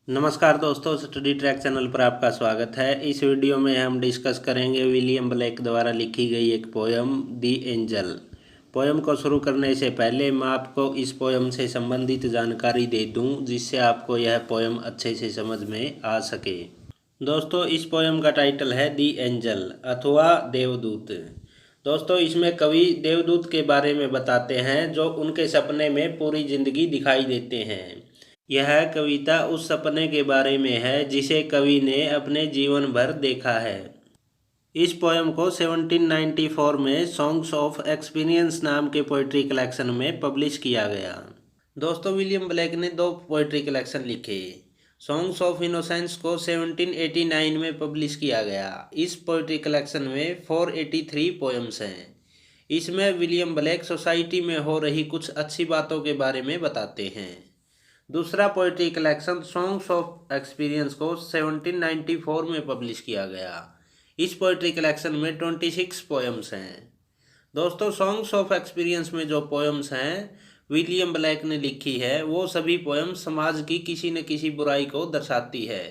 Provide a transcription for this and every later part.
नमस्कार दोस्तों, study track channel पर आपका स्वागत है। इस वीडियो में हम डिस्कस करेंगे विलियम ब्लेक द्वारा लिखी गई एक पोयम दी एंजल। पोयम को शुरू करने से पहले मैं आपको इस पोयम से संबंधित जानकारी दे दूं, जिससे आपको यह पोयम अच्छे से समझ में आ सके। दोस्तों, इस पोयम का टाइटल है दी एंजल अथवा देवदूत। दोस्तों, इसमें कवि देवदूत के बारे में बताते हैं जो उनके सपने में पूरी जिंदगी दिखाई देते हैं। यह कविता उस सपने के बारे में है जिसे कवि ने अपने जीवन भर देखा है। इस पोयम को 1794 में सॉन्ग्स ऑफ एक्सपीरियंस नाम के पोइट्री कलेक्शन में पब्लिश किया गया। दोस्तों, विलियम ब्लेक ने दो पोइट्री कलेक्शन लिखे। सॉन्ग्स ऑफ इनोसेंस को 1789 में पब्लिश किया गया। इस पोइट्री कलेक्शन में 483 पोएम्स हैं। इसमें विलियम ब्लेक सोसाइटी में हो रही कुछ अच्छी बातों के बारे में बताते हैं। दूसरा poetry collection songs of experience को 1794 में पब्लिश किया गया। इस पोइट्री कलेक्शन में 26 पोएम्स हैं। दोस्तों, सॉन्ग्स ऑफ एक्सपीरियंस में जो पोएम्स हैं विलियम ब्लेक ने लिखी है, वो सभी पोएम्स समाज की किसी न किसी बुराई को दर्शाती है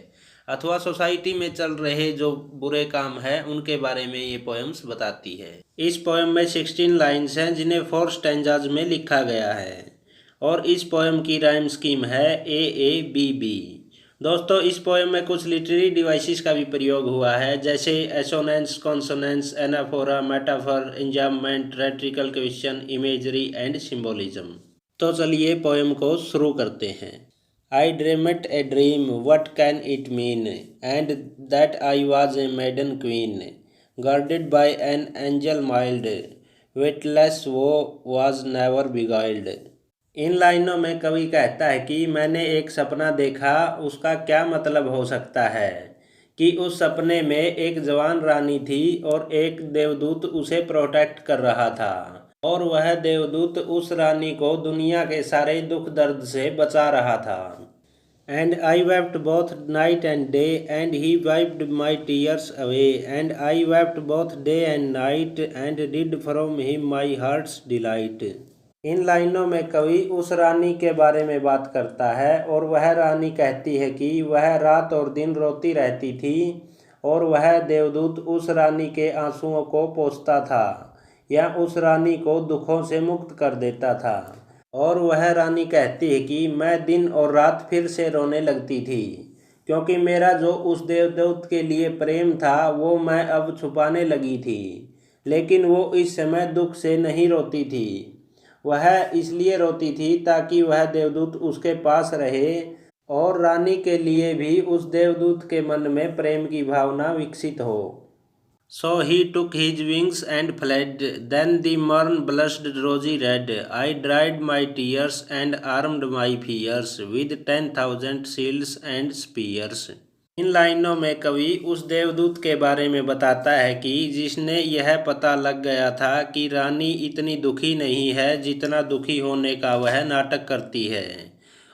अथवा सोसाइटी में चल रहे जो बुरे काम हैं उनके बारे में ये पोएम्स बताती है। इस पोएम में 16 लाइन्स हैं जिन्हें 4 स्टैंजाज में लिखा गया है और इस पोएम की राइम स्कीम है AABB। दोस्तों, इस पोएम में कुछ लिटरेरी डिवाइसेस का भी प्रयोग हुआ है, जैसे assonance, consonance, anaphora, metaphor, enjambment, rhetorical question, imagery and symbolism. तो चलिए पोएम को शुरू करते हैं। I dreamt a dream, what can it mean, and that I was a maiden queen, guarded by an angel mild, witless woe was never beguiled. इन लाइनों में कवि कहता है कि मैंने एक सपना देखा। उसका क्या मतलब हो सकता है कि उस सपने में एक जवान रानी थी और एक देवदूत उसे प्रोटेक्ट कर रहा था और वह देवदूत उस रानी को दुनिया के सारे दुख दर्द से बचा रहा था। And I wept both night and day, and he wiped my tears away, and I wept both day and night, and did from him my heart's delight। इन लाइनों में कवि उस रानी के बारे में बात करता है और वह रानी कहती है कि वह रात और दिन रोती रहती थी और वह देवदूत उस रानी के आंसुओं को पोंछता था या उस रानी को दुखों से मुक्त कर देता था। और वह रानी कहती है कि मैं दिन और रात फिर से रोने लगती थी क्योंकि मेरा जो उस देवदूत के लिए प्रेम था वो मैं अब छुपाने लगी थी, लेकिन वो इस समय दुख से नहीं रोती थी। वह इसलिए रोती थी ताकि वह देवदूत उसके पास रहे और रानी के लिए भी उस देवदूत के मन में प्रेम की भावना विकसित हो। So he took his wings and fled. Then the morn blushed rosy red. I dried my tears and armed my fears with 10,000 shields and spears। इन लाइनों में कवि उस देवदूत के बारे में बताता है कि जिसने यह पता लग गया था कि रानी इतनी दुखी नहीं है जितना दुखी होने का वह नाटक करती है,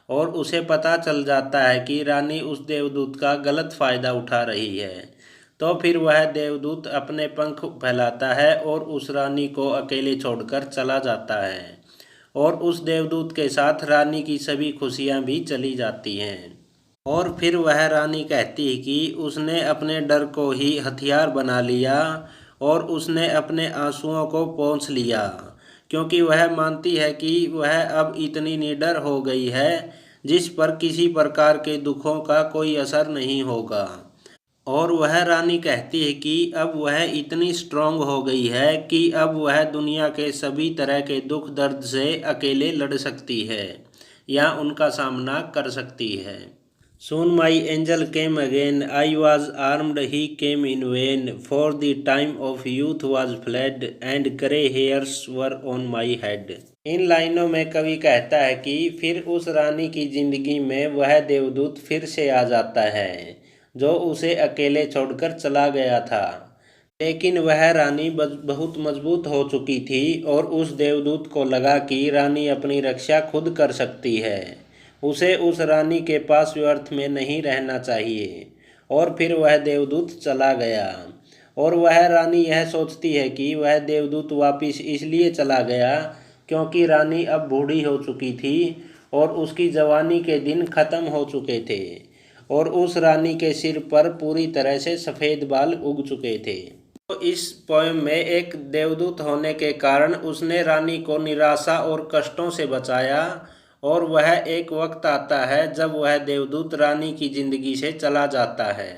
और उसे पता चल जाता है कि रानी उस देवदूत का गलत फ़ायदा उठा रही है। तो फिर वह देवदूत अपने पंख फैलाता है और उस रानी को अकेले छोड़कर चला जाता है और उस देवदूत के साथ रानी की सभी खुशियाँ भी चली जाती हैं। और फिर वह रानी कहती है कि उसने अपने डर को ही हथियार बना लिया और उसने अपने आंसुओं को पोंछ लिया, क्योंकि वह मानती है कि वह अब इतनी निडर हो गई है जिस पर किसी प्रकार के दुखों का कोई असर नहीं होगा। और वह रानी कहती है कि अब वह इतनी स्ट्रांग हो गई है कि अब वह दुनिया के सभी तरह के दुख दर्द से अकेले लड़ सकती है या उनका सामना कर सकती है। Soon my angel came again, I was armed, he came in vain, for the time of youth was fled, and grey hairs were on my head। इन लाइनों में कवि कहता है कि फिर उस रानी की जिंदगी में वह देवदूत फिर से आ जाता है जो उसे अकेले छोड़कर चला गया था, लेकिन वह रानी बहुत मजबूत हो चुकी थी और उस देवदूत को लगा कि रानी अपनी रक्षा खुद कर सकती है। उसे उस रानी के पास व्यर्थ में नहीं रहना चाहिए और फिर वह देवदूत चला गया। और वह रानी यह सोचती है कि वह देवदूत वापिस इसलिए चला गया क्योंकि रानी अब बूढ़ी हो चुकी थी और उसकी जवानी के दिन खत्म हो चुके थे और उस रानी के सिर पर पूरी तरह से सफ़ेद बाल उग चुके थे। तो इस पोएम में एक देवदूत होने के कारण उसने रानी को निराशा और कष्टों से बचाया, और वह एक वक्त आता है जब वह देवदूत रानी की जिंदगी से चला जाता है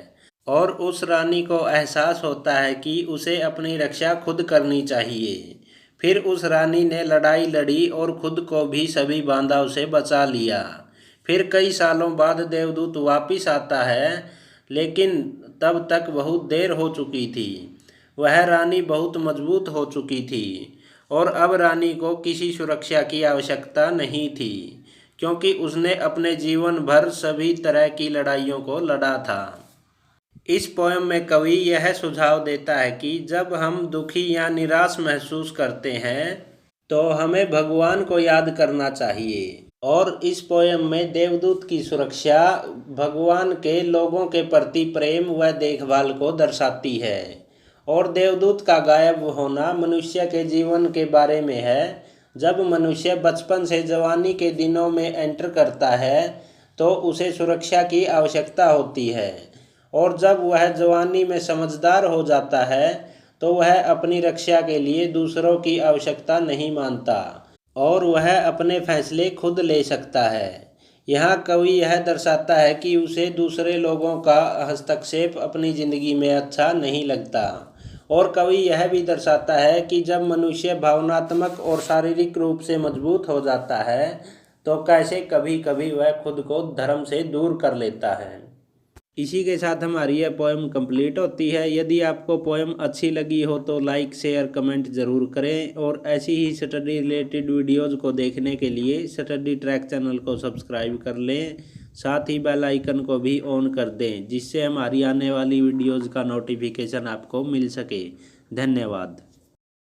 और उस रानी को एहसास होता है कि उसे अपनी रक्षा खुद करनी चाहिए। फिर उस रानी ने लड़ाई लड़ी और खुद को भी सभी बाधाओं से बचा लिया। फिर कई सालों बाद देवदूत वापिस आता है, लेकिन तब तक बहुत देर हो चुकी थी। वह रानी बहुत मजबूत हो चुकी थी और अब रानी को किसी सुरक्षा की आवश्यकता नहीं थी, क्योंकि उसने अपने जीवन भर सभी तरह की लड़ाइयों को लड़ा था। इस पोएम में कवि यह सुझाव देता है कि जब हम दुखी या निराश महसूस करते हैं तो हमें भगवान को याद करना चाहिए। और इस पोएम में देवदूत की सुरक्षा भगवान के लोगों के प्रति प्रेम व देखभाल को दर्शाती है, और देवदूत का गायब होना मनुष्य के जीवन के बारे में है। जब मनुष्य बचपन से जवानी के दिनों में एंटर करता है तो उसे सुरक्षा की आवश्यकता होती है, और जब वह जवानी में समझदार हो जाता है तो वह अपनी रक्षा के लिए दूसरों की आवश्यकता नहीं मानता और वह अपने फैसले खुद ले सकता है। यहाँ कवि यह दर्शाता है कि उसे दूसरे लोगों का हस्तक्षेप अपनी ज़िंदगी में अच्छा नहीं लगता, और कवि यह भी दर्शाता है कि जब मनुष्य भावनात्मक और शारीरिक रूप से मजबूत हो जाता है तो कैसे कभी कभी वह खुद को धर्म से दूर कर लेता है। इसी के साथ हमारी यह पोएम कंप्लीट होती है। यदि आपको पोएम अच्छी लगी हो तो लाइक शेयर कमेंट ज़रूर करें, और ऐसी ही स्टडी रिलेटेड वीडियोज़ को देखने के लिए स्टडी ट्रैक चैनल को सब्सक्राइब कर लें। साथ ही बेल आइकन को भी ऑन कर दें, जिससे हमारी आने वाली वीडियोज़ का नोटिफिकेशन आपको मिल सके। धन्यवाद।